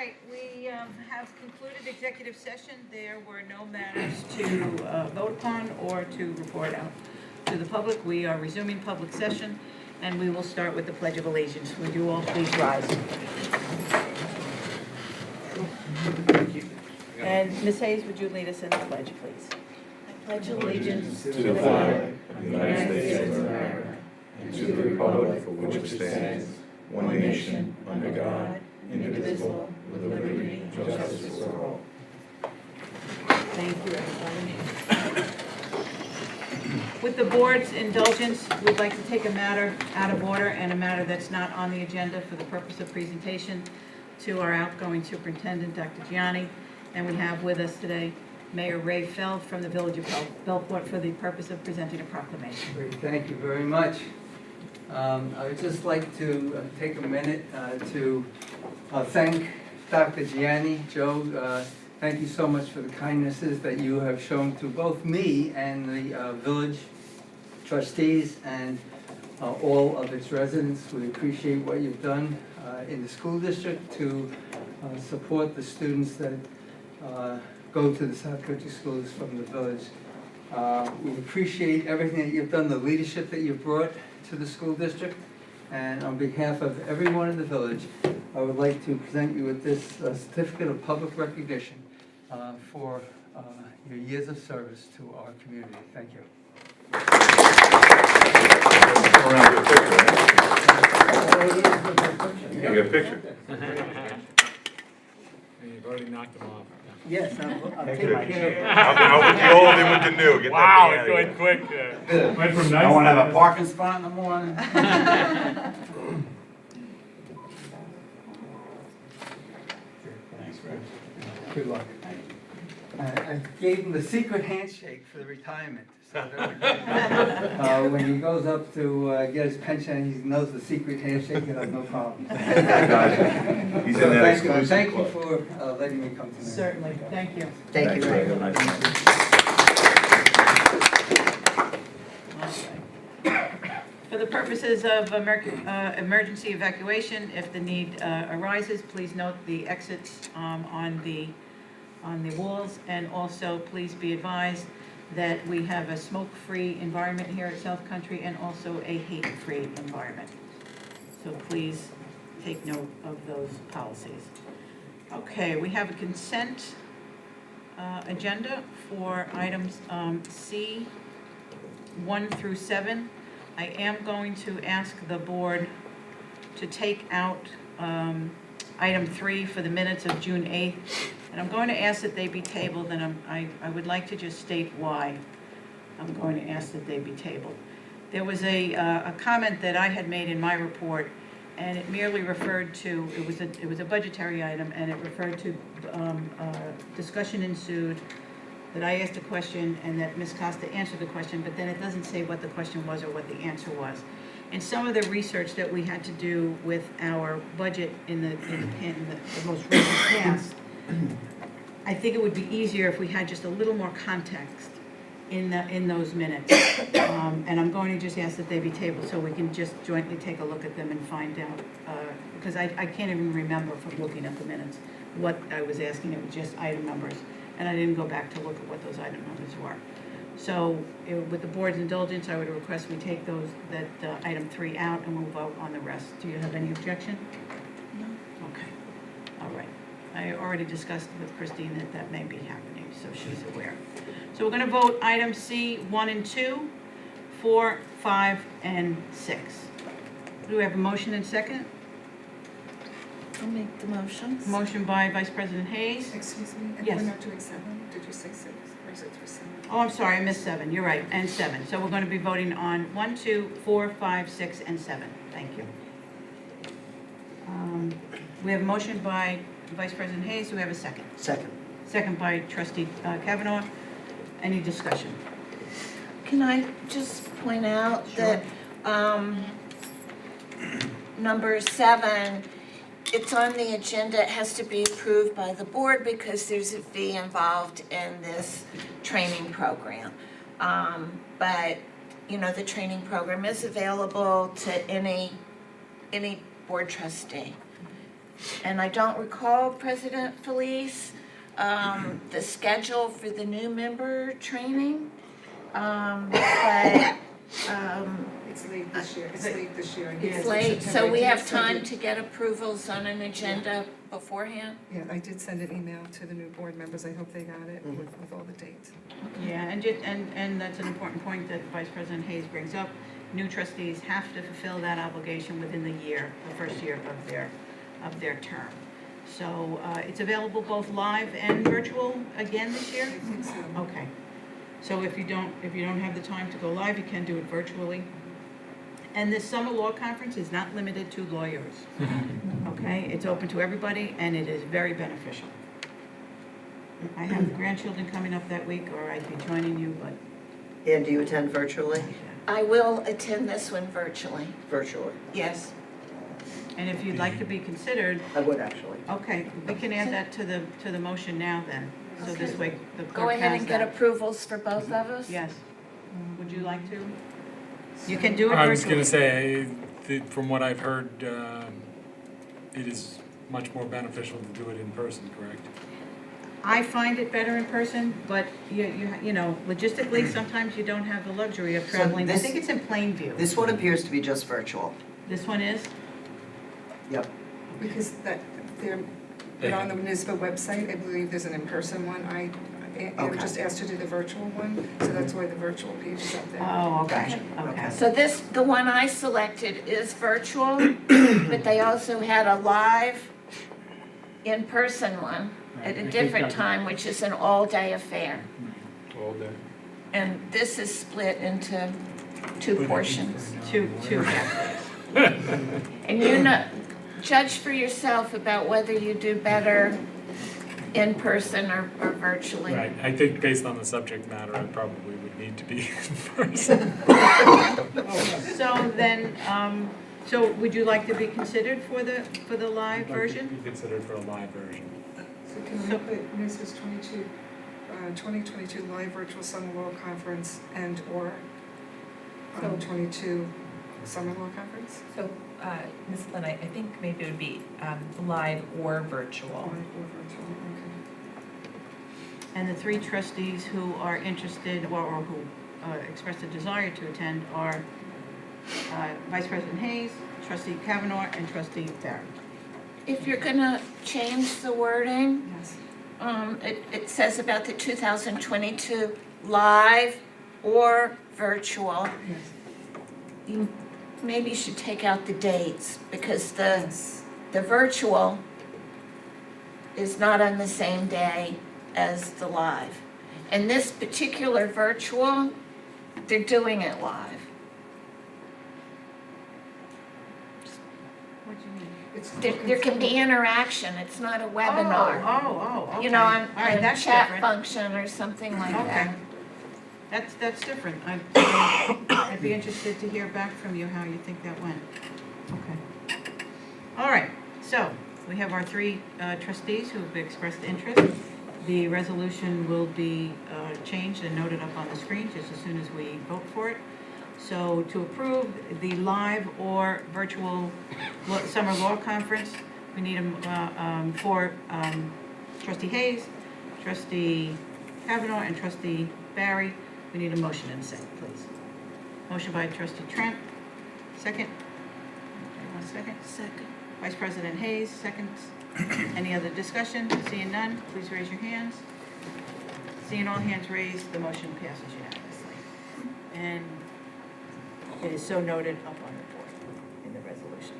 right, we have concluded executive session. There were no matters to vote upon or to report out to the public. We are resuming public session, and we will start with the Pledge of Allegiance. Would you all please rise? And Ms. Hayes, would you lead us in the pledge, please? I pledge allegiance to the flag of the United States of America and to the republic for which it stands, one nation, under God, indivisible, with liberty and justice for all. Thank you, everybody. With the board's indulgence, we'd like to take a matter out of order and a matter that's not on the agenda for the purpose of presentation to our outgoing superintendent, Dr. Gianni. And we have with us today Mayor Ray Feld from the Village of Bellport for the purpose of presenting a proclamation. Great, thank you very much. I would just like to take a minute to thank Dr. Gianni. Joe, thank you so much for the kindnesses that you have shown to both me and the village trustees and all of its residents. We appreciate what you've done in the school district to support the students that go to the South Country Schools from the village. We appreciate everything that you've done, the leadership that you've brought to the school district. And on behalf of everyone in the village, I would like to present you with this certificate of public recognition for your years of service to our community. Thank you. Around your picture, right? You can get a picture. You've already knocked them off. Yes, I'll take care of I'll with the old and with the new. Get Wow, that it thing out of going here. quick. Went from nice. I want to have a parking spot in the morning. Thanks, Reg. Good luck. I gave him the secret handshake for the retirement. So that when he goes up to get his pension, he knows the secret handshake, he'll have no problem. He's in that exclusive Thank you club. for letting me come tonight. Certainly, thank you. Thank you. Thanks, Ray. Nice night. For the purposes of emergency evacuation, if the need arises, please note the exits on the walls, and also please be advised that we have a smoke-free environment here at South Country and also a hate-free environment. So please take note of those policies. Okay, we have a consent agenda for items C 1 through 7. I am going to ask the board to take out item 3 for the minutes of June 8th. And I'm going to ask that they be tabled, and I would like to just state why I'm going to ask that they be tabled. There was a comment that I had made in my report, and it merely referred to, it was a budgetary item, and it referred to discussion ensued, that I asked a question and that Ms. Costa answered the question, but then it doesn't say what the question was or what the answer was. In some of the research that we had to do with our budget in the most recent past, I think it would be easier if we had just a little more context in those minutes. And I'm going to just ask that they be tabled so we can just jointly take a look at them and find out, because I can't even remember from looking at the minutes what I was asking. It was just item numbers, and I didn't go back to look at what those item numbers were. So with the board's indulgence, I would request we take that item 3 out, and we'll vote on the rest. Do you have any objection? No. Okay. All right. I already discussed with Christine that may be happening, so she's aware. So we're going to vote item C 1 and 2, 4, 5, and 6. Do we have a motion and second? I'll make the motions. Motion by Vice President Hayes. Excuse me, and Yes. we're not doing 7? Did you say 6? Or is it for 7? Oh, I'm sorry, I missed 7. You're right, and 7. So we're going to be voting on 1, 2, 4, 5, 6, and 7. Thank you. We have a motion by Vice President Hayes. Do we have a second? Second. Second by Trustee Kavanaugh. Any discussion? Can I just point out that number 7, it's on the agenda, it has to be approved by the board because there's a fee involved in this training program. But, you know, the training program is available to any board trustee. and I don't recall, President Felice, the schedule for the new member training. But It's late this year, it's late this year. it's late, so we have time to get approvals on an agenda beforehand. Yeah, I did send an email to the new board members, I hope they got it with all the dates. Yeah, and that's an important point that Vice President Hayes brings up. New trustees have to fulfill that obligation within the year, the first year of their term. So it's available both live and virtual again this year? I think so. Okay. So if you don't have the time to go live, you can do it virtually. And this summer law conference is not limited to lawyers. Okay, it's open to everybody and it is very beneficial. I have the grandchildren coming up that week, or I'd be joining you, but And do you attend virtually? I will attend this one virtually, Virtually. yes. and if you'd like to be considered, I would actually. okay, we can add that to the motion now then. So this way the Go clerk ahead has and get that. approvals for both of us? Yes. Would you like to? You can do it I was gonna virtually. say, from what I've heard, it is much more beneficial to do it in person, correct? I find it better in person, but you know, logistically, sometimes you don't have the luxury of So traveling. I this- think it's in Plainview. This one appears to be just virtual. This one is? Yep. Because they're on the municipal website, I believe there's an in-person one, I Okay. just asked to do the virtual one, so that's why the virtual page is up there. Oh, okay, Gotcha. okay. So the one I selected is virtual, but they also had a live in-person one at a different time, which is an all-day affair. All day. And this is split into two portions. Two half days. And you know, judge for yourself about whether you do better in person or virtually. Right, I think based on the subject matter, I probably would need to be in person. So then, so would you like to be considered for the live version? Be considered for a live version. So can we put, this is 2022 live virtual summer law conference and/or 22 summer law conference? So, Ms. Lynn, I think maybe it would be live or virtual. Live or virtual, okay. And the three trustees who are interested or who expressed a desire to attend are Vice President Hayes, Trustee Kavanaugh, and Trustee Barry. If you're gonna change the wording, Yes. it says about the 2022 live or virtual. Yes. You maybe should take out the dates because Yes. the virtual is not on the same day as the live. And this particular virtual, they're doing it live. What do you mean? It's There can be interaction, it's not a webinar. Oh, okay. You know, on All right, a that's chat different. function or something like that. Okay. That's different. I'd be interested to hear back from you how you think that went. Okay. All right, so we have our three trustees who have expressed interest. The resolution will be changed and noted up on the screen just as soon as we vote for it. So to approve the live or virtual summer law conference, we need for Trustee Hayes, Trustee Kavanaugh, and Trustee Barry. We need a motion and a second, please. Motion by Trustee Trent, second. One second. Second. Vice President Hayes, seconds. Any other discussion? Seeing none, please raise your hands. Seeing all hands raised, the motion passes unanimously. And it is so noted up on the board in the resolution.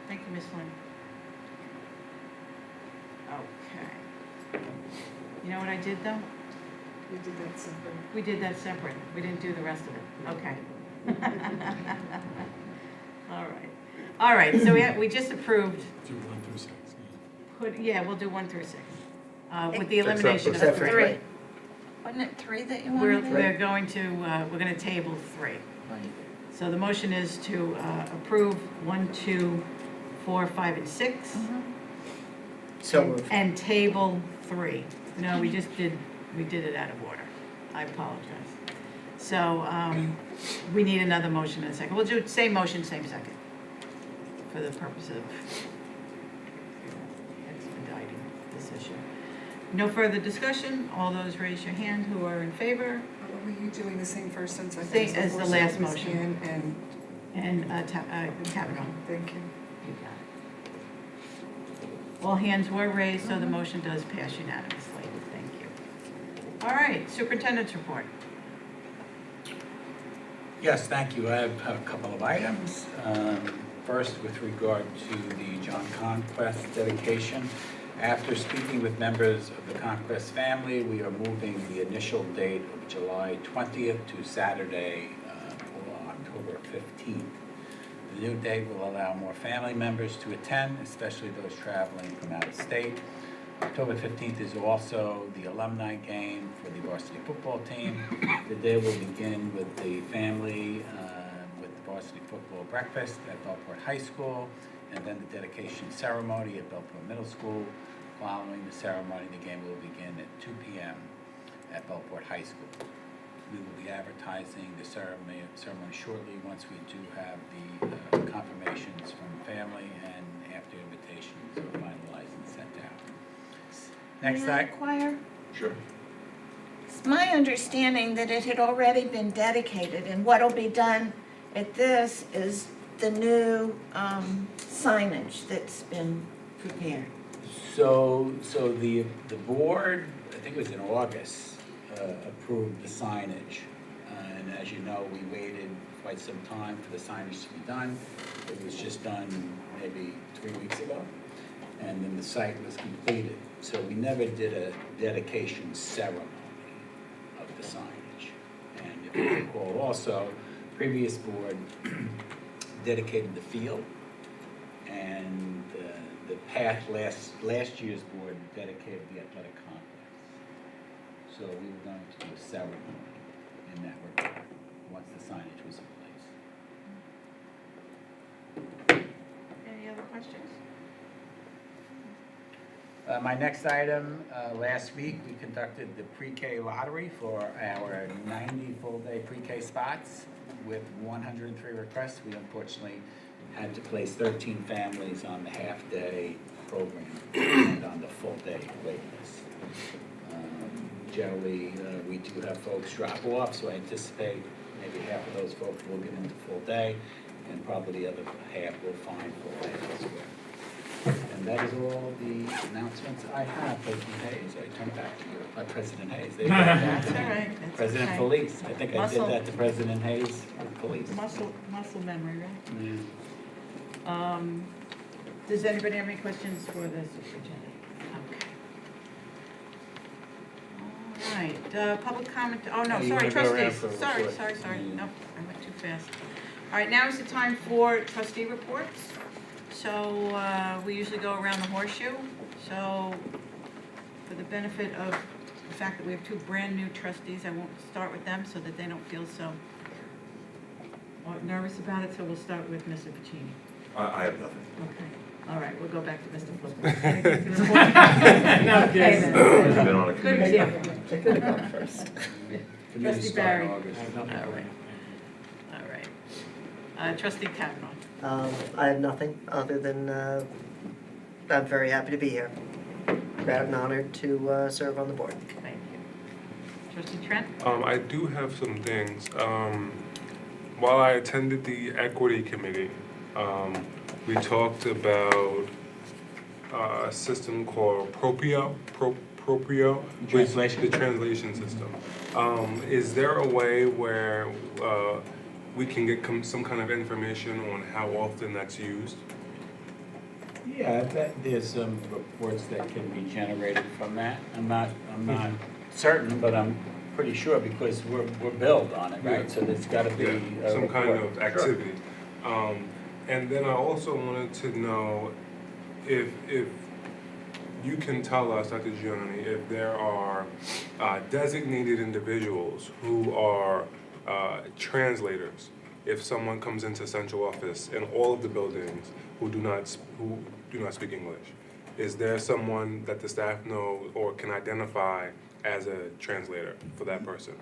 Thank you, Ms. Flynn. Okay. You know what I did, though? We did that separate. We did that separate. We didn't do the rest of it. Okay. All right, so we just approved, Do 1 through 6. we'll do 1 through 6. With the elimination Except of for 3. Three. Wasn't it three that you We're wanted? going to table 3. So the motion is to approve 1, 2, 4, 5, and 6, Mhm. So moved. and table 3. No, we did it out of order. I apologize. So we need another motion and a second. We'll do same motion, same second, for the purpose of this issue. No further discussion, all those raise your hand who are in favor, Were you doing the same first since I Same think as the last motion. And, and Kavanaugh. thank you. You got it. All hands were raised, so the motion does pass unanimously. Thank you. All right, superintendent's report. Yes, thank you. I have a couple of items. First, with regard to the John Conquest dedication. After speaking with members of the Conquest family, we are moving the initial date of July 20th to Saturday, October 15th. The new date will allow more family members to attend, especially those traveling from out of state. October 15th is also the alumni game for the varsity football team. The day will begin with the family, with the varsity football breakfast at Belport High School, and then the dedication ceremony at Belport Middle School. Following the ceremony, the game will begin at 2 p.m. at Belport High School. We will be advertising the ceremony shortly once we do have the confirmations from family and after invitations are finalized and sent out. Next May I item. inquire? Sure. It's my understanding that it had already been dedicated, and what'll be done at this is the new signage that's been prepared. So the board, I think it was in August, approved the signage. And as you know, we waited quite some time for the signage to be done. It was just done maybe 3 weeks ago. And then the site was completed. So we never did a dedication ceremony of the signage. And if you recall also, previous board dedicated the field. And the last year's board dedicated the athletic complex. So we were going to do a ceremony in that regard, once the signage was in place. Any other questions? My next item, last week, we conducted the pre-K lottery for our 90 full-day pre-K spots with 103 requests. We unfortunately had to place 13 families on the half-day program and on the full-day wait list. Generally, we do have folks drop off, so I anticipate maybe half of those folks will get into full day, and probably the other half will find full day elsewhere. And that is all the announcements I have. President Hayes, I turn back to you. President Hayes. There you go. That's all right. That's President okay. Police. I think I did Muscle. that to President Hayes with police. Muscle memory, right? Yeah. Does anybody have any questions for the superintendent? Okay. All right, public comment, oh no, Oh, you sorry, wanna go around trustees, for a sorry, report? sorry, Mm. no, I went too fast. All right, now is the time for trustee reports. So, we usually go around the horseshoe, so for the benefit of the fact that we have two brand-new trustees, I won't start with them so that they don't feel so nervous about it, so we'll start with Mr. Pacini. I have nothing. Okay, all right, we'll go back to Mr. Flipper. Anything to report? I've been on a Good committee. example. First. Committee Trustee start in Barry. August. All right. Trustee Kavanaugh. I have nothing other than, I'm very happy to be here. Proud and honored to serve on the board. Thank you. Trustee Trent? I do have some things. While I attended the equity committee, we talked about a system called Proprio, Translation? the translation system. Is there a way where we can get some kind of information on how often that's used? Yeah, there's some reports that can be generated from that. I'm not certain, but I'm pretty sure because we're billed on it, right? So there's gotta be a Some kind report. of Sure. activity. And then I also wanted to know if you can tell us, Dr. Gianni, if there are designated individuals who are translators. If someone comes into central office in all of the buildings who do not speak English, is there someone that the staff know or can identify as a translator for that person?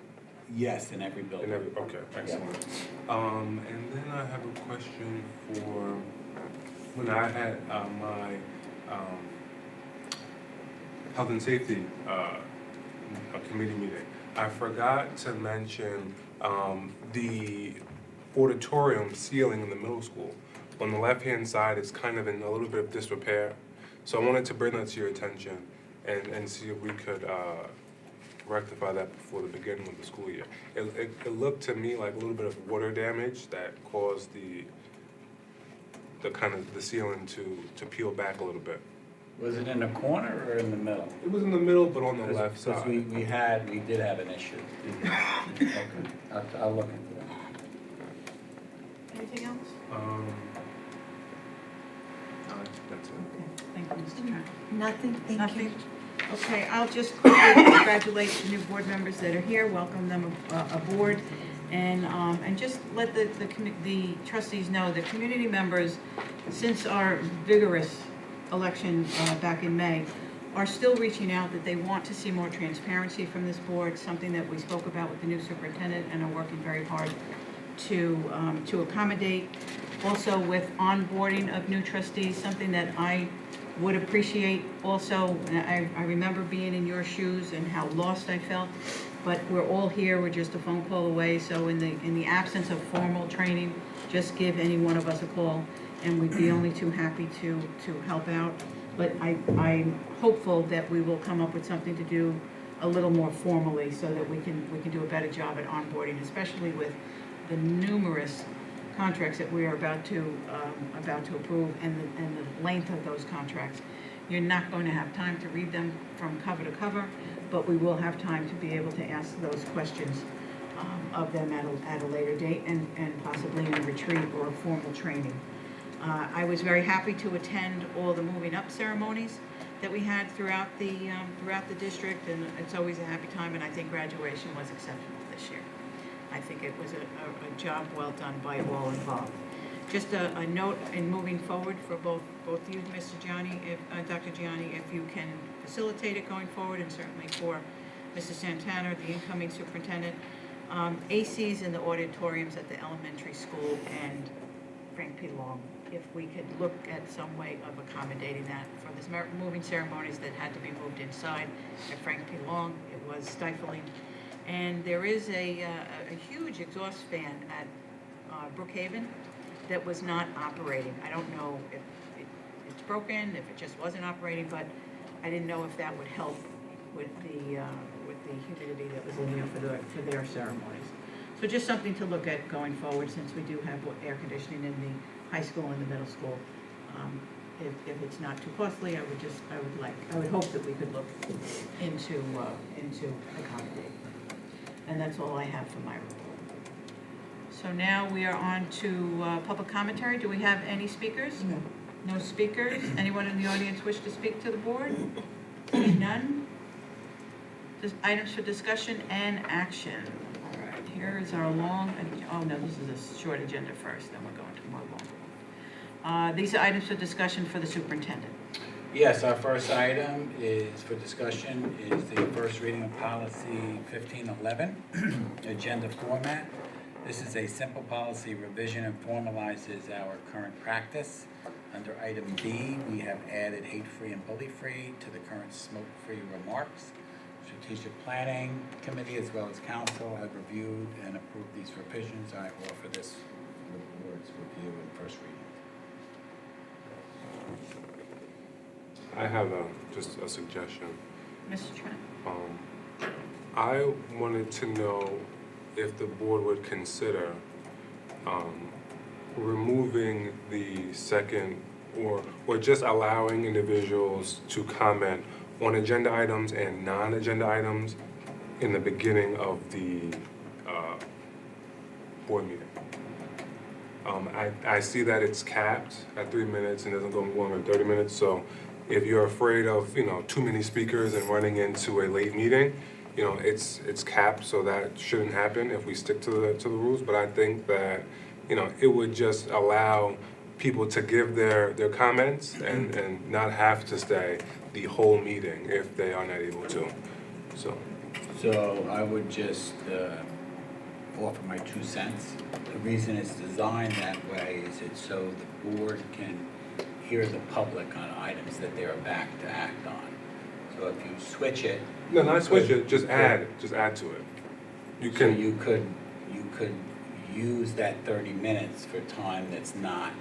Yes, in every building. Okay, excellent. And then I have a question for when I had my health and safety a committee meeting. I forgot to mention the auditorium ceiling in the middle school. On the left-hand side, it's kind of in a little bit of disrepair. So I wanted to bring that to your attention and see if we could rectify that before the beginning of the school year. It looked to me like a little bit of water damage that caused the kind of the ceiling to peel back a little bit. Was it in the corner or in the middle? It was in the middle, but on the left Because side. we did have an issue. Okay, I'll look into that. Anything else? That's it. Okay, thank you, Mr. Tran. Nothing, thank you. Nothing? Okay, I'll just quickly congratulate the new board members that are here, welcome them aboard, and just let the trustees know, the community members, since our vigorous election back in May, are still reaching out that they want to see more transparency from this board, something that we spoke about with the new superintendent and are working very hard to accommodate. Also with onboarding of new trustees, something that I would appreciate also. I remember being in your shoes and how lost I felt, but we're all here, we're just a phone call away, so in the absence of formal training, just give any one of us a call, and we'd be only too happy to help out. But I'm hopeful that we will come up with something to do a little more formally so that we can do a better job at onboarding, especially with the numerous contracts that we are about to approve and the length of those contracts. You're not going to have time to read them from cover to cover, but we will have time to be able to ask those questions of them at a later date and possibly in a retreat or a formal training. I was very happy to attend all the moving up ceremonies that we had throughout the district, and it's always a happy time, and I think graduation was exceptional this year. I think it was a job well done by all involved. Just a note in moving forward for both you, Mr. Gianni, Dr. Gianni, if you can facilitate it going forward, and certainly for Mr. Santana, the incoming superintendent, ACs in the auditoriums at the elementary school and Frank P. Long, if we could look at some way of accommodating that for this moving ceremonies that had to be moved inside at Frank P. Long. It was stifling. And there is a huge exhaust fan at Brookhaven that was not operating. I don't know if it's broken, if it just wasn't operating, but I didn't know if that would help with the humidity that was in there for their ceremonies. So just something to look at going forward, since we do have air conditioning in the high school and the middle school. If it's not too costly, I would hope that we could look into accommodating. And that's all I have for my report. So now we are on to public commentary. Do we have any speakers? No. No speakers? Anyone in the audience wish to speak to the board? Seeing none? Just items for discussion and action. All right, here is our long, oh no, this is a short agenda first, then we're going to more long. These are items for discussion for the superintendent. Yes, our first item is for discussion is the first reading of policy 1511, agenda format. This is a simple policy revision and formalizes our current practice. Under item B, we have added hate-free and bully-free to the current smoke-free remarks. Strategic Planning Committee as well as Council have reviewed and approved these revisions. I offer this for the board's review and first reading. I have just a suggestion. Mr. Trent? I wanted to know if the board would consider removing the second or just allowing individuals to comment on agenda items and non-agenda items in the beginning of the board meeting. I see that it's capped at 3 minutes and doesn't go longer than 30 minutes, so if you're afraid of, too many speakers and running into a late meeting, it's capped, so that shouldn't happen if we stick to the rules. But I think that, it would just allow people to give their comments and not have to stay the whole meeting if they are not able to. So I would just offer my 2 cents. The reason it's designed that way is it's so the board can hear the public on items that they're back to act on. So if you switch it, No, not switch it, just add to it. You so can, you could use that 30 minutes for time that's not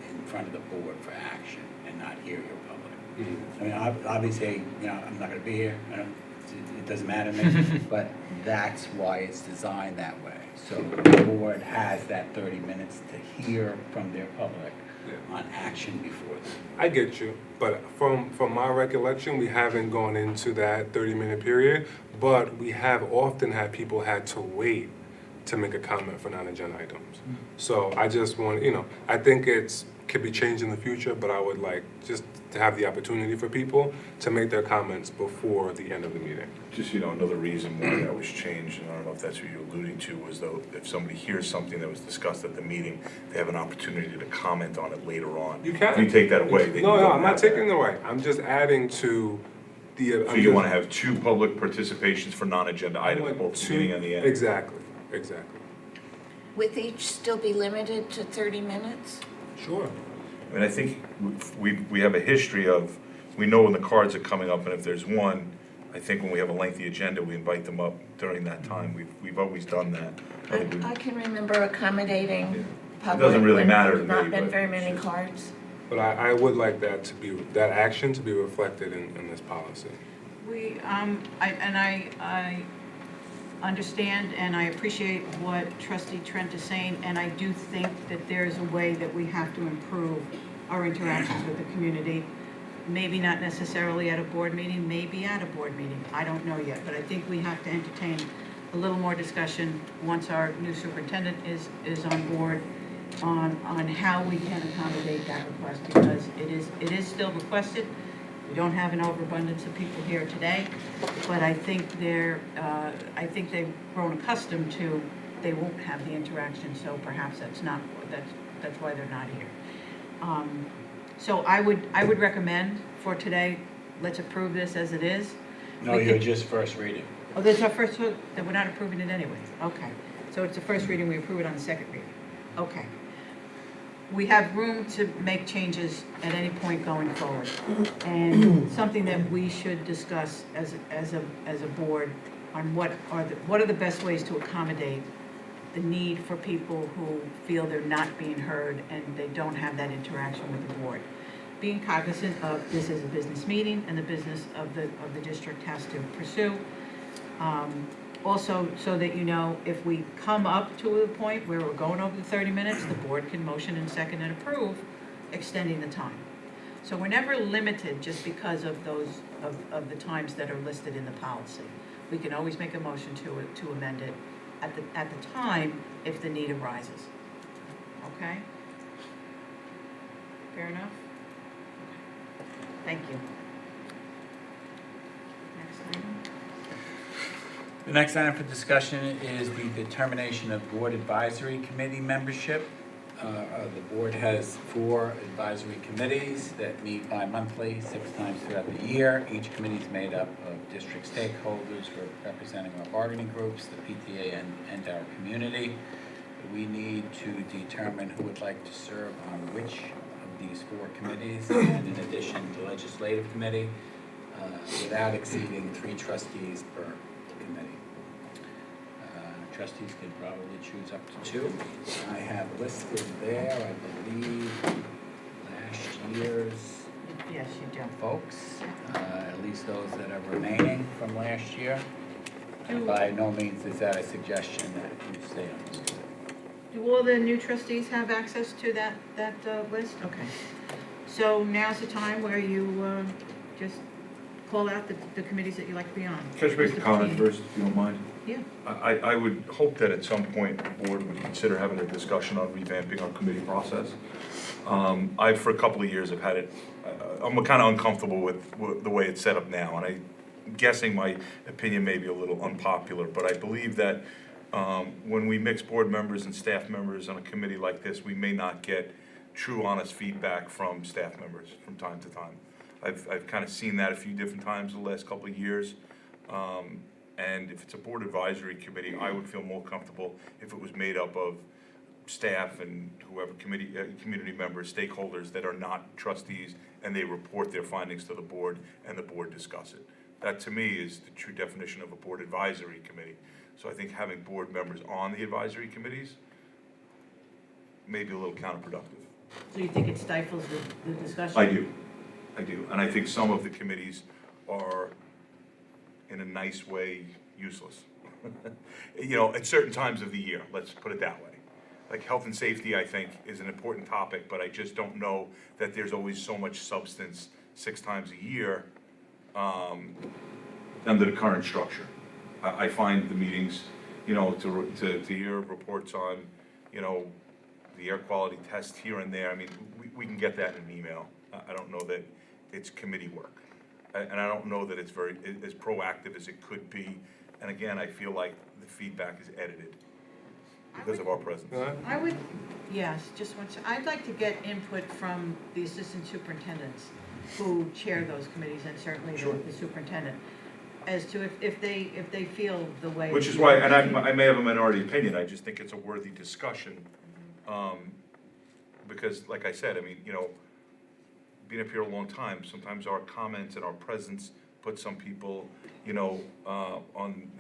in front of the board for action and not hear your public. Mhm. I mean, obviously, you know, I'm not gonna be here, it doesn't matter to me, but that's why it's designed that way. So the board has that 30 minutes to hear from their public Yeah. on action before them. I get you, but from my recollection, we haven't gone into that 30-minute period, but we have often had people had to wait to make a comment for non-agenda items. So I just want, I think could be changed in the future, but I would like just to have the opportunity for people to make their comments before the end of the meeting. Just, another reason why that was changed, and I don't know if that's what you're alluding to, was though, if somebody hears something that was discussed at the meeting, they have an opportunity to comment on it later on. You can. If you take that away, then No, you no, don't I'm not have that. taking it away. I'm just adding to the. So you want to have 2 public participations for non-agenda items, both the beginning and the end? Exactly. With each still be limited to 30 minutes? Sure. I mean, I think we have a history of, we know when the cards are coming up, and if there's one, I think when we have a lengthy agenda, we invite them up during that time. We've always done that. I think we- I can remember accommodating public. doesn't really when matter to there's me, not been but very it's many just- cards. But I would like that action to be reflected in this policy. I understand and I appreciate what Trustee Trent is saying, and I do think that there's a way that we have to improve our interactions with the community. Maybe not necessarily at a board meeting, maybe at a board meeting, I don't know yet, but I think we have to entertain a little more discussion once our new superintendent is on board on how we can accommodate that request, because it is still requested. We don't have an overabundance of people here today, but I think they've grown accustomed to, they won't have the interaction, so perhaps that's why they're not here. So I would recommend for today, let's approve this as it is. No, We you're could- just first reading. Oh, that's our first, then we're not approving it anyways, okay. So it's the first reading, we approve it on the second reading, okay. We have room to make changes at any point going forward. And something that we should discuss as a board on what are the best ways to accommodate the need for people who feel they're not being heard and they don't have that interaction with the board. Being cognizant of this is a business meeting and the business of the district has to pursue. Also, so that you know, if we come up to a point where we're going over the 30 minutes, the board can motion and second and approve extending the time. So we're never limited just because of those, of the times that are listed in the policy. We can always make a motion to amend it at the time if the need arises. Okay? Fair enough? Thank you. Next item. The next item for discussion is the determination of board advisory committee membership. The board has 4 advisory committees that meet bi-monthly, 6 times throughout the year. Each committee is made up of district stakeholders representing our bargaining groups, the PTA, and our community. We need to determine who would like to serve on which of these 4 committees, and in addition, the legislative committee, without exceeding 3 trustees per committee. Trustees can probably choose up to 2. I have listed there, I believe, last year's Yes, you do. folks, at least those that are remaining from last year. And by no means is that a suggestion that you stay on this list. Do all the new trustees have access to that list? Okay. So now's the time where you just call out the committees that you'd like to be on. Can I just make a Mr. comment Patino. first, if you don't mind? Yeah. I would hope that at some point the board would consider having a discussion on revamping our committee process. I, for a couple of years, have had it, I'm kind of uncomfortable with the way it's set up now, and I'm guessing my opinion may be a little unpopular, but I believe that when we mix board members and staff members on a committee like this, we may not get true, honest feedback from staff members from time to time. I've kind of seen that a few different times the last couple of years. And if it's a board advisory committee, I would feel more comfortable if it was made up of staff and whoever community members, stakeholders that are not trustees, and they report their findings to the board and the board discuss it. That to me is the true definition of a board advisory committee. So I think having board members on the advisory committees may be a little counterproductive. So you think it stifles the discussion? I do. And I think some of the committees are, in a nice way, useless. You know, at certain times of the year, let's put it that way. Like health and safety, I think, is an important topic, but I just don't know that there's always so much substance 6 times a year under the current structure. I find the meetings, you know, to hear reports on, you know, the air quality test here and there, I mean, we can get that in an email. I don't know that it's committee work. And I don't know that it's very, as proactive as it could be. And again, I feel like the feedback is edited because of our presence. I would, yes, just one second. I'd like to get input from the assistant superintendents who chair those committees, and certainly the superintendent, as to if they feel the way. Which is why, and I may have a minority opinion, I just think it's a worthy discussion. Because like I said, I mean, you know, being up here a long time, sometimes our comments and our presence put some people, you know, on,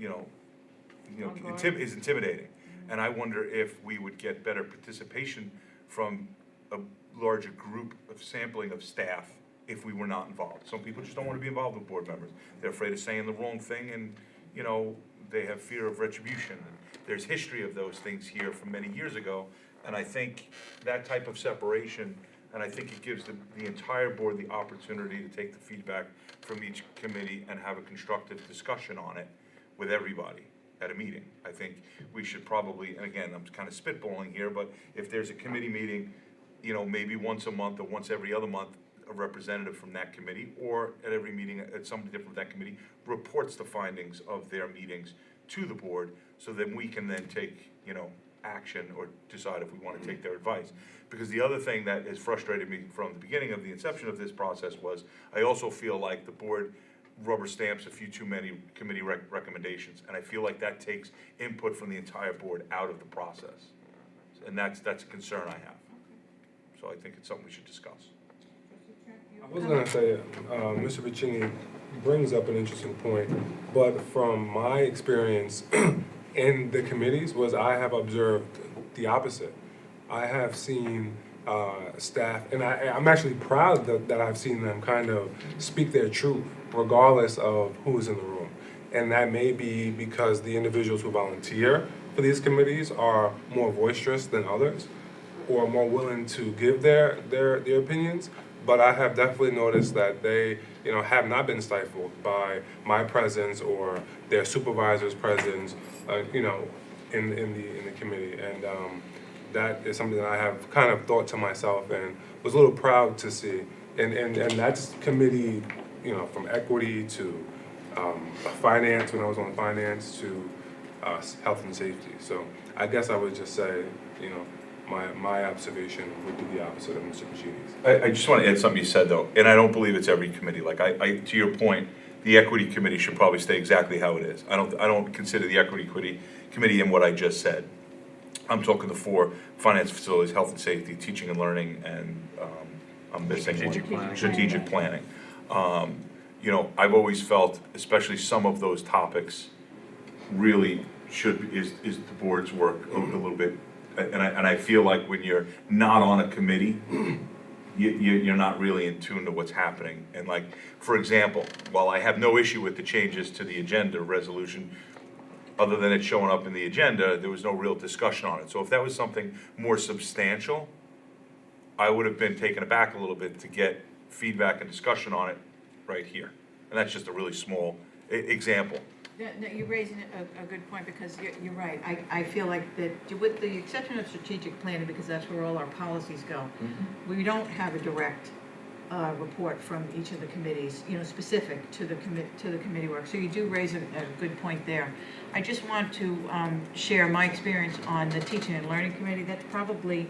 is intimidating. And I wonder if we would get better participation from a larger group of sampling of staff if we were not involved. Some people just don't want to be involved with board members. They're afraid of saying the wrong thing, and, you know, they have fear of retribution. There's history of those things here from many years ago, and I think that type of separation, and I think it gives the entire board the opportunity to take the feedback from each committee and have a constructive discussion on it with everybody at a meeting. I think we should probably, and again, I'm kind of spitballing here, but if there's a committee meeting, you know, maybe once a month or once every other month, a representative from that committee, or at every meeting, at somebody different from that committee, reports the findings of their meetings to the board, so then we can then take, you know, action or decide if we want to take their advice. Because the other thing that has frustrated me from the beginning of the inception of this process was, I also feel like the board rubber stamps a few too many committee recommendations, and I feel like that takes input from the entire board out of the process. And that's a concern I have. So I think it's something we should discuss. I was gonna say, Mr. Vicini brings up an interesting point, but from my experience in the committees was I have observed the opposite. I have seen staff, and I'm actually proud that I've seen them kind of speak their truth, regardless of who's in the room. And that may be because the individuals who volunteer for these committees are more boisterous than others, or more willing to give their opinions. But I have definitely noticed that they, you know, have not been stifled by my presence or their supervisor's presence, you know, in the committee. And that is something that I have kind of thought to myself and was a little proud to see. And that's committee, you know, from equity to finance, when I was on finance, to health and safety. So I guess I would just say, you know, my observation would be the opposite of Mr. Vicini's. I just want to add something you said, though, and I don't believe it's every committee. Like, to your point, the equity committee should probably stay exactly how it is. I don't consider the equity committee in what I just said. I'm talking the 4: finance, facilities, health and safety, teaching and learning, and I'm missing one. Strategic planning. You know, I've always felt, especially some of those topics, really is the board's work a little bit. And I feel like when you're not on a committee, you're not really in tune to what's happening. And like, for example, while I have no issue with the changes to the agenda resolution, other than it showing up in the agenda, there was no real discussion on it. So if that was something more substantial, I would have been taken aback a little bit to get feedback and discussion on it right here. And that's just a really small example. No, you're raising a good point, because you're right. I feel like that, with the exception of strategic planning, because that's where all our policies go, we don't have a direct report from each of the committees, you know, specific to the committee work. So you do raise a good point there. I just want to share my experience on the Teaching and Learning Committee. That's probably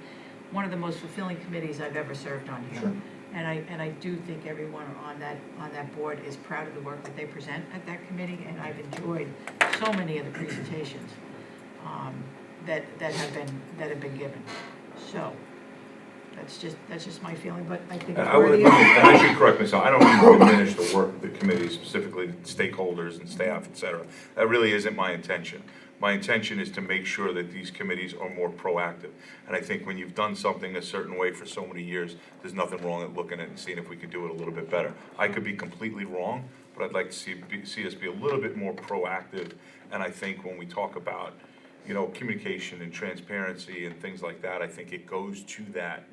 one of the most fulfilling committees I've ever served on here. Sure. And I do think everyone on that board is proud of the work that they present at that committee, and I've enjoyed so many of the presentations that have been given. So That's just my feeling, but I think. And I should correct myself, I don't mean to diminish the work of the committee, specifically stakeholders and staff, et cetera. That really isn't my intention. My intention is to make sure that these committees are more proactive. And I think when you've done something a certain way for so many years, there's nothing wrong at looking at it and seeing if we could do it a little bit better. I could be completely wrong, but I'd like to see us be a little bit more proactive. And I think when we talk about, you know, communication and transparency and things like that, I think it goes to that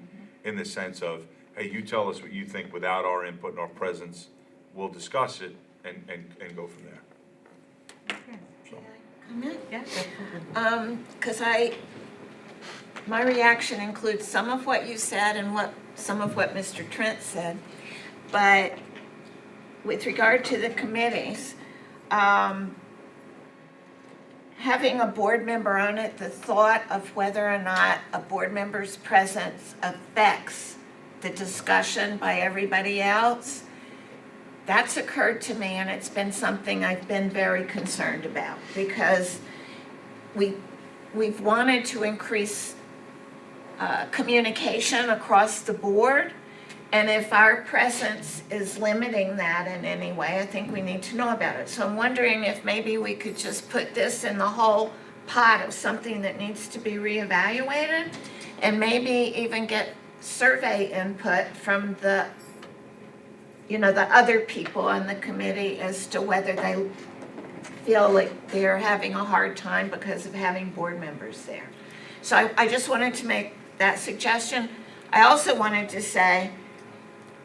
in the sense of, hey, you tell us what you think without our input and our presence, we'll discuss it and go from there. So. Comment? Yeah, absolutely. Because my reaction includes some of what you said and some of what Mr. Trent said. But with regard to the committees, having a board member on it, the thought of whether or not a board member's presence affects the discussion by everybody else, that's occurred to me, and it's been something I've been very concerned about, because we've wanted to increase communication across the board, and if our presence is limiting that in any way, I think we need to know about it. So I'm wondering if maybe we could just put this in the whole pot of something that needs to be reevaluated, and maybe even get survey input from the other people on the committee as to whether they feel like they're having a hard time because of having board members there. So I just wanted to make that suggestion. I also wanted to say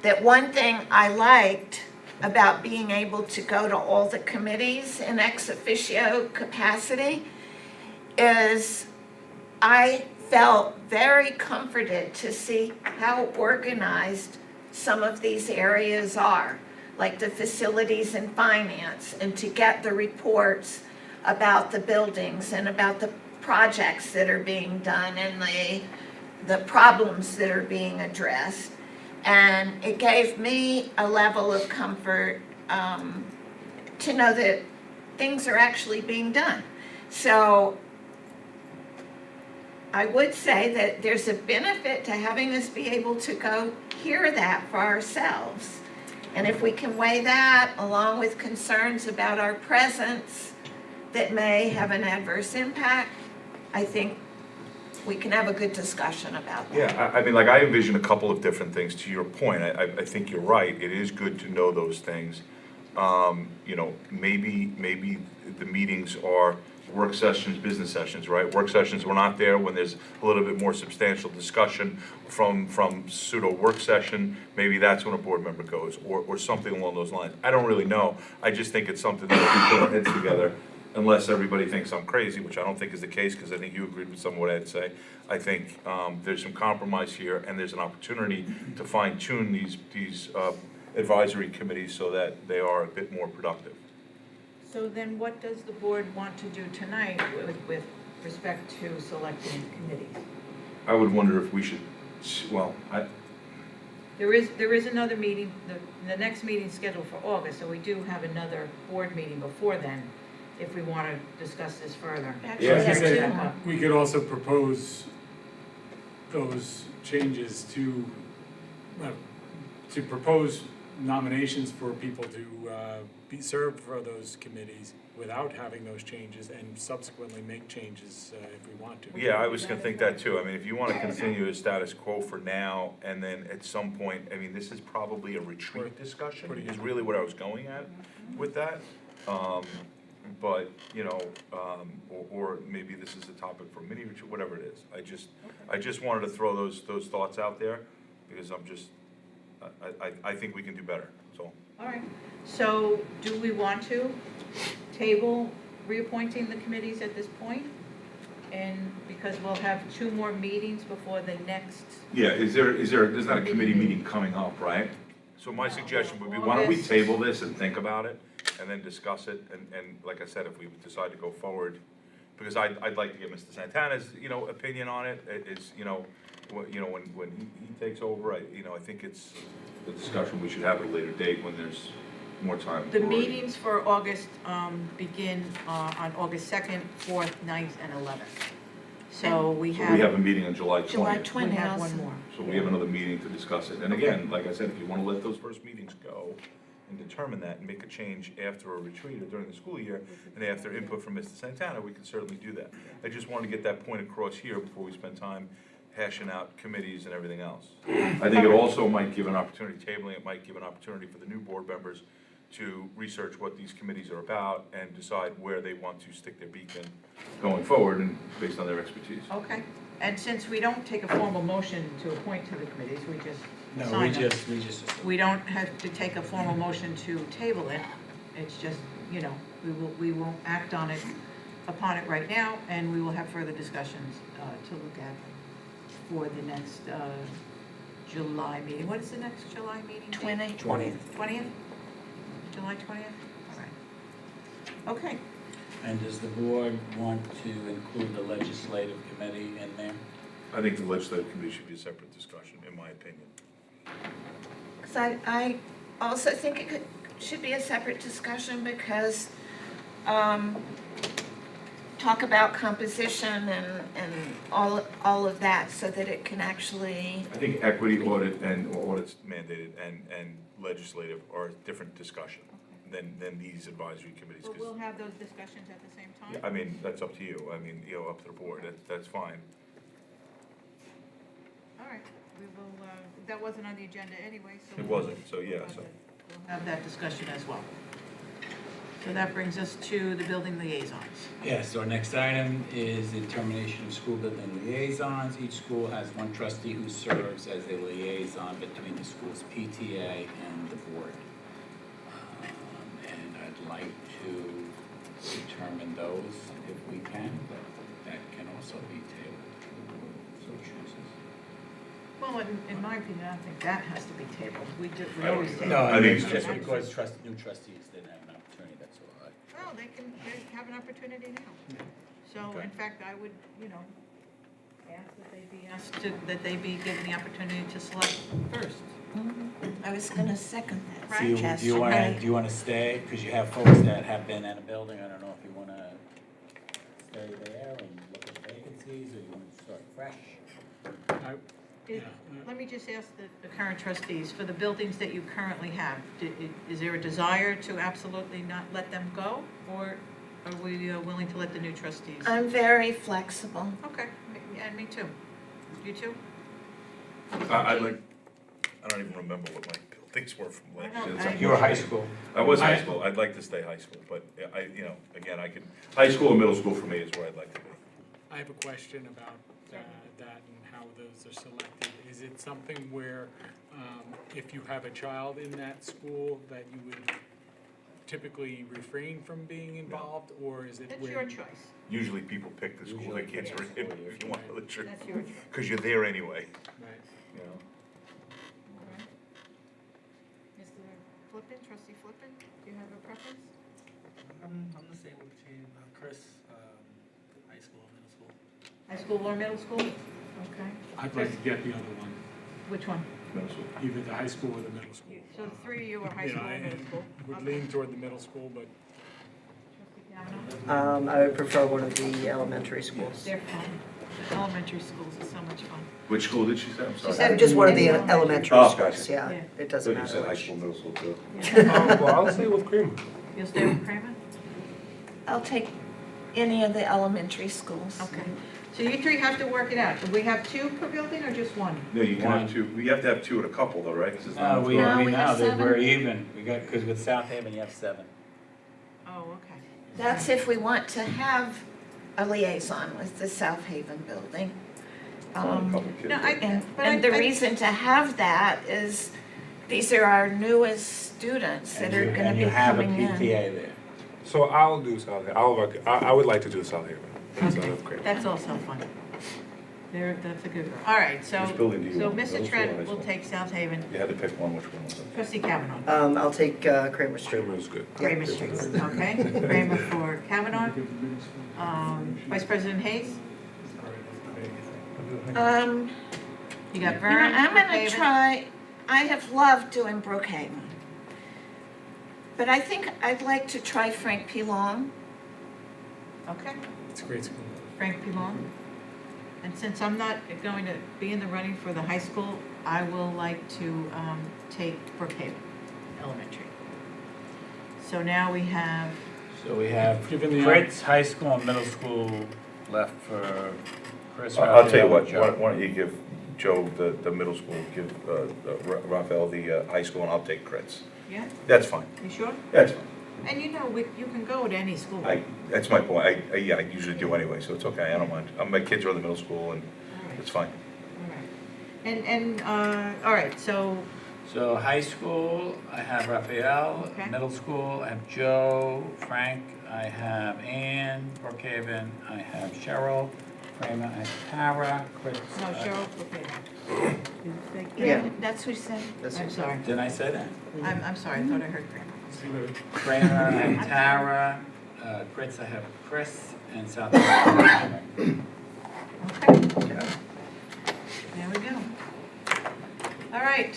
that one thing I liked about being able to go to all the committees in ex officio capacity is I felt very comforted to see how organized some of these areas are, like the facilities and finance, and to get the reports about the buildings and about the projects that are being done and the problems that are being addressed. And it gave me a level of comfort to know that things are actually being done. So I would say that there's a benefit to having us be able to go hear that for ourselves. And if we can weigh that along with concerns about our presence that may have an adverse impact, I think we can have a good discussion about that. Yeah, I mean, like, I envision a couple of different things. To your point, I think you're right. It is good to know those things. You know, maybe the meetings are work sessions, business sessions, right? Work sessions, we're not there when there's a little bit more substantial discussion from pseudo work session. Maybe that's when a board member goes, or something along those lines. I don't really know. I just think it's something that we put our heads together, unless everybody thinks I'm crazy, which I don't think is the case, because I think you agreed with some of what I'd say. I think there's some compromise here, and there's an opportunity to fine tune these advisory committees so that they are a bit more productive. So then what does the board want to do tonight with respect to selecting committees? I would wonder if we should, There is another meeting, the next meeting's scheduled for August, so we do have another board meeting before then, if we want to discuss this further. Actually, Yeah. we have Say, two more. we could also propose those changes to propose nominations for people to be served for those committees without having those changes, and subsequently make changes if we want to. yeah, I was gonna think that too. I mean, if you wanna continue the status quo for now, and then at some point, I mean, this is probably a retreat discussion, is really what I was going at with that. But, you know, or maybe this is a topic for mini retreat, whatever it is. I just wanted to throw those thoughts out there, because I think we can do better, so. All right, so do we want to table reappointing the committees at this point? And because we'll have 2 more meetings before the next, Yeah, there's not a committee meeting coming up, right? So my suggestion would be, why don't we table this and think about it, and then discuss it, and like I said, if we decide to go forward, because I'd like to get Mr. Santana's, opinion on it, when he takes over, I think it's the discussion we should have at a later date when there's more time. the meetings for August begin on August 2nd, 4th, 9th, and 11th. So we So we have have, a meeting on July July 20th. 20th. we have one more. So we have another meeting to discuss it. And again, like I said, if you want to let those first meetings go and determine that and make a change after a retreat or during the school year, and after input from Mr. Santana, we can certainly do that. I just wanted to get that point across here before we spend time hashing out committees and everything else. I think it also might give an opportunity, tabling it might give an opportunity for the new board members to research what these committees are about and decide where they want to stick their beak in going forward and based on their expertise. Okay, and since we don't take a formal motion to appoint to the committees, we just No, we sign them. just. We don't have to take a formal motion to table it. It's just, you know, we won't act on it, upon it right now, and we will have further discussions to look at for the next July meeting. What is the next July meeting? date? 20. 20th? July 20th? All right. Okay. And does the board want to include the legislative committee in there? I think the legislative committee should be a separate discussion, in my opinion. Because I also think it should be a separate discussion because talk about composition and all of that so that it can actually, I think equity audit and or audits mandated and legislative are a different discussion than these advisory committees. Well, 'Cause, we'll have those discussions at the same yeah, time. I mean, that's up to you. I mean, you know, up to the board. That's fine. All right, we will, that wasn't on the agenda anyway, so. It wasn't, so yeah, so. We'll have that discussion as well. So that brings us to the building liaisons. Yes, our next item is the determination of school building liaisons. Each school has one trustee who serves as a liaison between the school's PTA and the board. And I'd like to determine those if we can, but that can also be tabled if the board so chooses. Well, in my opinion, I think that has to be tabled. We I don't always either. table. No, I think it's it's just just- because new trustees didn't have an opportunity, that's all. Well, they have an opportunity now. So Okay. in fact, I would, you know, ask that they be asked to, that they be given the opportunity to select first. I was going to second that Do you suggestion. wanna stay, because you have folks that have been in a building, I don't know if you wanna stay there and look at vacancies, or you wanna start fresh? Let me just ask the current trustees, for the buildings that you currently have, is there a desire to absolutely not let them go? Or are we willing to let the new trustees? I'm very flexible. Okay, and me too. You too? I don't even remember what my buildings were from last I year. know, You were high school. I was high school. I'd like to stay high school, but you know, again, high school and middle school for me is where I'd like to be. I have a question about that and how those are selected. Is it something where, if you have a child in that school, that you would typically refrain from being involved, or is it It's where? your choice. Usually people pick the school their kids are in, if you want to tell the truth. That's your choice. Because you're there anyway, Right. you know? Mr. Flippin, trustee Flippin, do you have a preference? I'm the same between Chris, high school, middle school. High school or middle school? Okay. I'd like to get the other one, Which one? Middle school. either the high school or the middle school. So the three of you are high Yeah, school or middle I school? would lean toward the middle school, but Trustee Kavanaugh? I would prefer one of the elementary schools. They're fun. The elementary schools are so much fun. Which school did she say? I'm sorry. said- Just one of the Any elementary Oh, schools, gotcha. yeah, Yeah. it I doesn't thought you said matter high which. school, middle school too. Well, I'll stay with Creamer. You'll stay with Kramer? I'll take any of the elementary schools. Okay. So you three have to work it out. Do we have two per building or just one? No, you can One. have two, we have to have two at a couple though, right? 'Cause it's No, not we No, we have we're 7. even, because with South Haven, you have 7. Oh, okay. That's if we want to have a liaison with the South Haven building. Couple kids. No, And the reason to have that is these are our newest students that are gonna And be you have a coming in. PTA there. So I'll do South Haven. I would like to do South Haven instead of Creamer. That's also fun. That's a good one. All right, so, Which building do you so want? Mr. Middle school or Trent high will school? take South Haven. You had to pick one, which one was it? Trustee Kavanaugh. I'll take Kramer Street. Creamer is good. Kramer Street, okay? Kramer for Kavanaugh. Vice President Hayes? You got You know, Vern, I'm gonna Brookhaven. try, I have loved doing Brookhaven. But I think I'd like to try Frank P. Long. Okay, it's a great school. Frank Pilon. And since I'm not going to be in the running for the high school, I will like to take Brookhaven Elementary. So now we have, So we have Given the- Fritz High School and Middle School left for Chris. I'll tell you Raphael, what, and Joe. why don't you give Joe the middle school, give Raphael the high school, and I'll take Kritz. yeah, That's fine, you sure? that's fine. And you know, you can go to any school. That's my point, yeah, I usually do anyway, so it's okay, I don't mind. My kids are in the middle school, and All right, it's fine. all right. And, all right, so, So high school, I have Raphael. Okay. Middle school, I have Joe, Frank, I have Ann. Brookhaven, I have Cheryl. Kramer, I have Tara. Chris. no, Cheryl, okay. Yeah. That's what he said. That's I'm sorry, Didn't I say that? I'm sorry, I thought I heard Kramer. Kramer, I have Tara. Chris, I have Chris. And South Carolina. Okay. There we go. All right,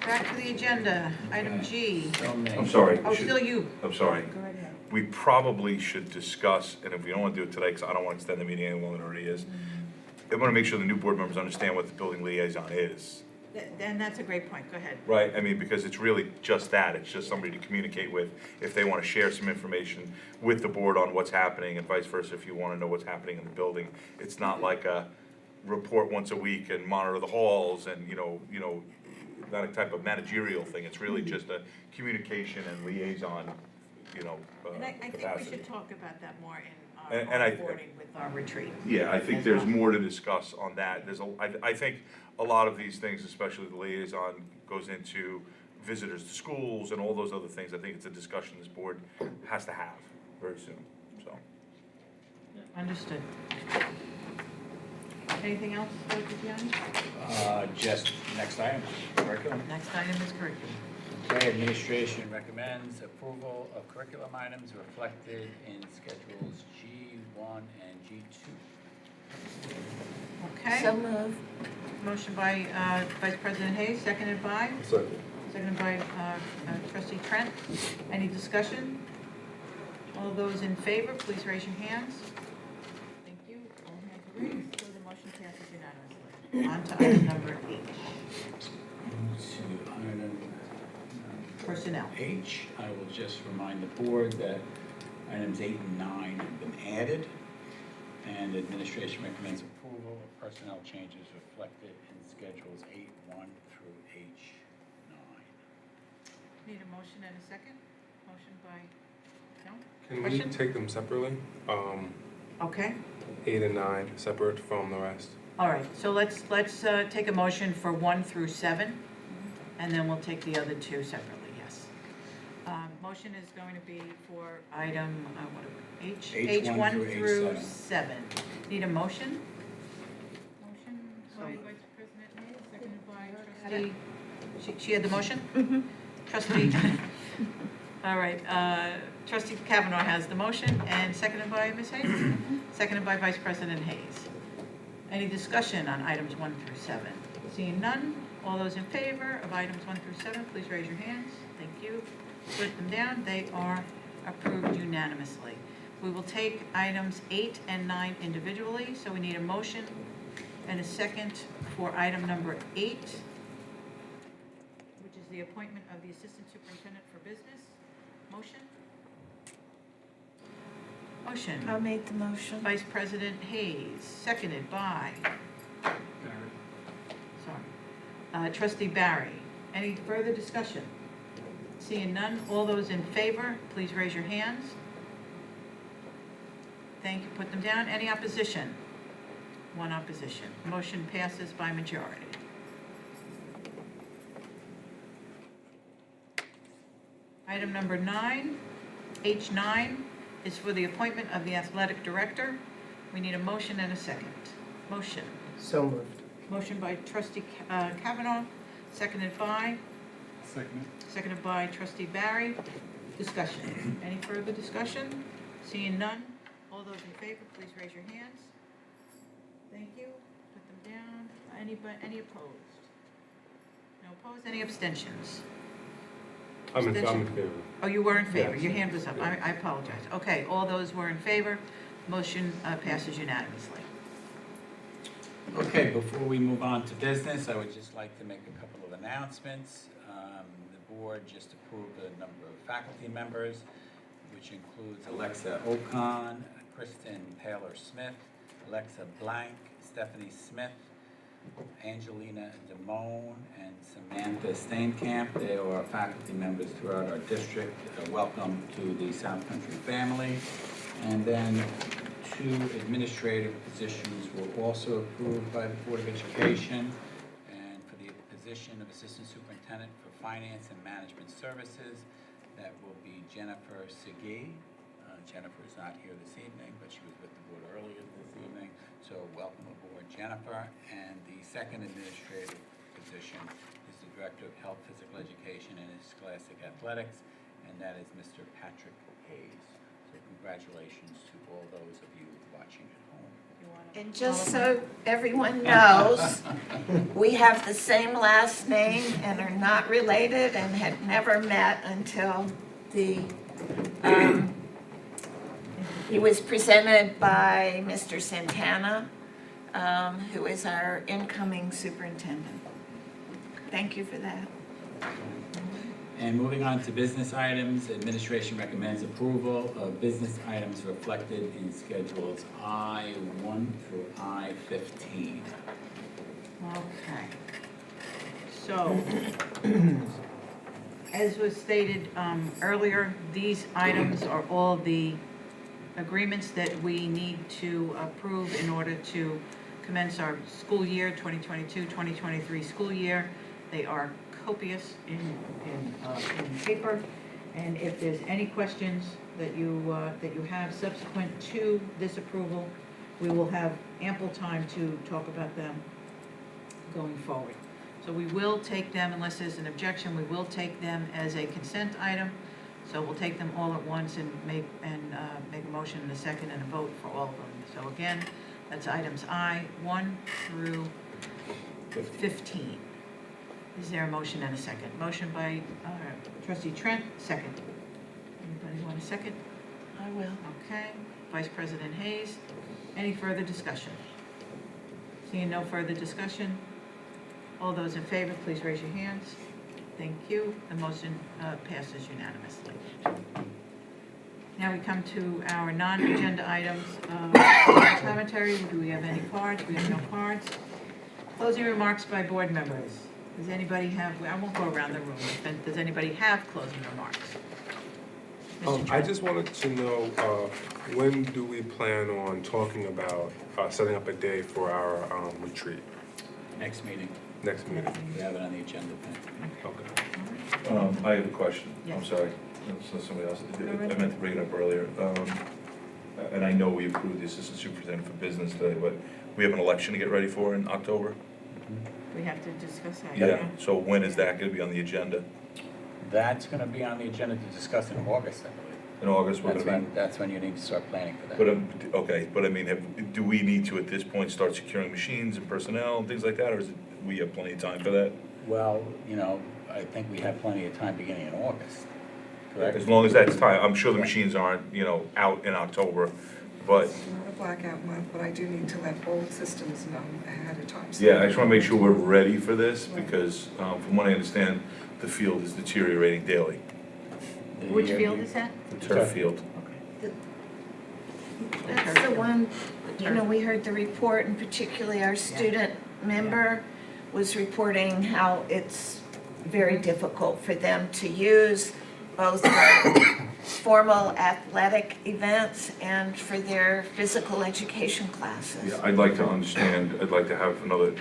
back to the agenda, item G. So me. I'm sorry. Oh, still you. I'm sorry. Go right ahead. We probably should discuss, and if we don't want to do it today, because I don't want to extend the meeting any longer than it already is, I want to make sure the new board members understand what the building liaison is, And that's a great point, go ahead. right? I mean, because it's really just that, it's just somebody to communicate with if they want to share some information with the board on what's happening, and vice versa if you want to know what's happening in the building. It's not like a report once a week and monitor the halls and, you know, not a type of managerial thing, it's really just a communication and liaison, And I think we capacity. should talk about that more in And I- onboarding with our retreat. Yeah, I think there's more to discuss on that. I think a lot of these things, especially the liaison, goes into visitors to schools and all those other things. I think it's a discussion this board has to have very soon, so. Understood. Anything else, Dr. Gianni? Just next item, curriculum. Next item is curriculum. Okay, administration recommends approval of curriculum items reflected in schedules G1 and G2. Okay, So move. motion by Vice President Hayes, seconded by? Seconded by trustee Trent. Any discussion? All those in favor, please raise your hands. Thank you. All hands are raised, so the motion passes unanimously. On to item number 8, To item personnel. H, I will just remind the board that items 8 and 9 have been added, and administration recommends approval of personnel changes reflected in schedules 8-1 through H9. Need a motion and a second? Motion by, no? Can we Question? take them separately? Okay, 8 and 9 separate from the rest? all right, so let's take a motion for 1 through 7, and then we'll take the other 2 separately, yes. Motion is going to be for item, H? H1 H1 through through 7. Need a motion? Motion by So- Vice President Hayes, seconded by trustee, she had the motion? Trustee, all right, trustee Kavanaugh has the motion, and seconded by Ms. Hayes? Seconded by Vice President Hayes. Any discussion on items 1 through 7? Seeing none, all those in favor of items 1 through 7, please raise your hands. Thank you. Put them down, they are approved unanimously. We will take items 8 and 9 individually, so we need a motion and a second for item number 8, which is the appointment of the Assistant Superintendent for Business. Motion? Motion. I'll make the motion. Vice President Hayes, seconded by, sorry, trustee Barry. Any further discussion? Seeing none, all those in favor, please raise your hands. Thank you, put them down. Any opposition? One opposition. Motion passes by majority. Item number 9, H9, is for the appointment of the athletic director. We need a motion and a second. Motion. So moved. Motion by trustee Kavanaugh, seconded by? Seconded by trustee Barry. Discussion. Any further discussion? Seeing none, all those in favor, please raise your hands. Thank you. Put them down. Any opposed? No opposed, any abstentions? I'm in favor. Oh, you were in favor, Yes. your hand was up, I apologize. Okay, all those were in favor, motion passes unanimously. Okay, before we move on to business, I would just like to make a couple of announcements. The board just approved a number of faculty members, which includes Alexa Ocon, Kristen Taylor-Smith, Alexa Blank, Stephanie Smith, Angelina Damone, and Samantha Steenkamp. They are faculty members throughout our district. Welcome to the South Country family. And then 2 administrative positions were also approved by the Board of Education. And for the position of Assistant Superintendent for Finance and Management Services, that will be Jennifer Segee. Jennifer is not here this evening, but she was with the board earlier this evening. So welcome aboard, Jennifer. And the second administrative position is the Director of Health, Physical Education, and Scholastic Athletics, and that is Mr. Patrick Hayes. So congratulations to all those of you watching at home. And just so everyone knows, we have the same last name and are not related and had never met until he was presented by Mr. Santana, who is our incoming superintendent. Thank you for that. And moving on to business items, administration recommends approval of business items reflected in schedules I-1 through I-15. Okay. So, as was stated earlier, these items are all the agreements that we need to approve in order to commence our school year, 2022-2023 school year. They are copious in paper, and if there's any questions that you have subsequent to this approval, we will have ample time to talk about them going forward. So we will take them, unless there's an objection, we will take them as a consent item. So we'll take them all at once and make a motion in a second and a vote for all of them. So again, that's items I-1 through 15. Is there a motion and a second? Motion by trustee Trent, second. Anybody want a second? I will. Okay. Vice President Hayes. Any further discussion? Seeing no further discussion, all those in favor, please raise your hands. Thank you. The motion passes unanimously. Now we come to our non-agenda items. Commentary, do we have any cards? We have no cards. Closing remarks by board members. Does anybody have, I won't go around the room, but does anybody have closing remarks? Mr. I Trent? just wanted to know, when do we plan on talking about setting up a day for our retreat? Next meeting, Next meeting? we have it on the agenda. Okay. I have a question. I'm Yes. sorry. So somebody else, Go I ahead. meant to bring it up earlier. And I know we approved the assistant superintendent for business today, but we have an election to get ready for in October. We have to discuss that. Yeah, so when is that gonna be on the agenda? That's going to be on the agenda to discuss in August, I believe. In August, we're gonna be. That's when you need to start planning for that. But, okay, but I mean, do we need to at this point start securing machines and personnel and things like that, or is it, we have plenty of time for that? Well, I think we have plenty of time beginning in August, correct? As long as that's time, I'm sure the machines aren't, out in October, but, It's not a blackout month, but I do need to let old systems know ahead of time. so- yeah, I just wanna make sure we're ready for this, because, from what I understand, the field is deteriorating daily, Which field is that? the turf field. That's the one, we heard the report, and particularly our student member was reporting how it's very difficult for them to use, both for formal athletic events and for their physical education classes. Yeah, I'd like to understand, I'd like to have another,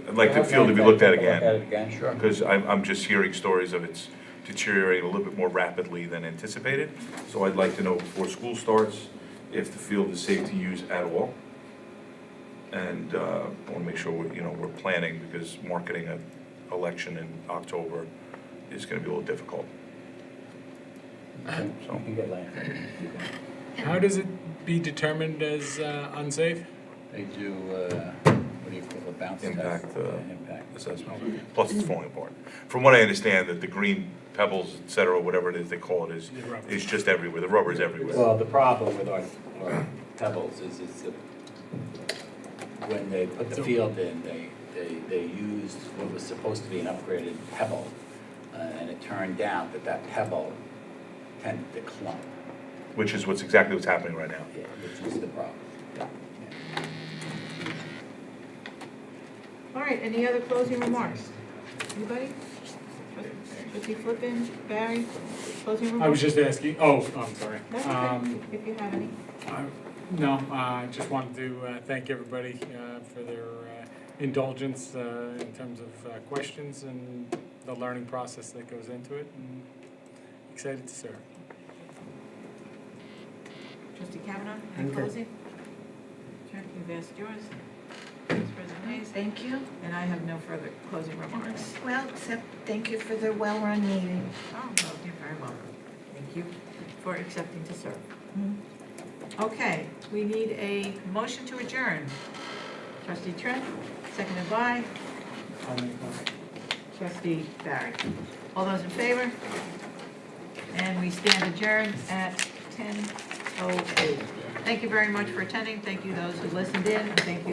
I'd like the field to be looked at Look at again, it again, sure. because I'm just hearing stories of it's deteriorating a little bit more rapidly than anticipated. So I'd like to know before school starts if the field is safe to use at all. And I want to make sure we're planning, because marketing an election in October is going to be a little difficult. Okay, So- we can get Lance. How does it be determined as unsafe? They do, what do you call it, bounce test? Impact, Yeah, impact. assessment. Plus it's falling apart. From what I understand, that the green pebbles, et cetera, whatever it is they call it, The rubber. is just everywhere. The rubber is everywhere. Well, the problem with our pebbles is it's when they put the So- field in, they used what was supposed to be an upgraded pebble, and it turned out that that pebble tended to clump, Which is exactly what's happening right now. which is the problem. All right, any other closing remarks? Anybody? Trustee Flippin, Barry, closing remarks? I was just asking, I'm sorry. That's okay, if you have any. No, I just wanted to thank everybody for their indulgence in terms of questions and the learning process that goes into it, and excited to serve. Trustee Kavanaugh, I'm any good. closing? Sure, you've asked yours. Vice President Hayes, Thank you. and I have no further closing remarks. Well, except thank you for the well-run meeting. Oh, well, you're very welcome. Thank you for accepting to serve. Okay, we need a motion to adjourn. Trustee Trent, seconded by I'll make one. Trustee Barry. All those in favor? And we stand adjourned at 10:08. Thank you very much for attending. Thank you those who listened in, and thank you.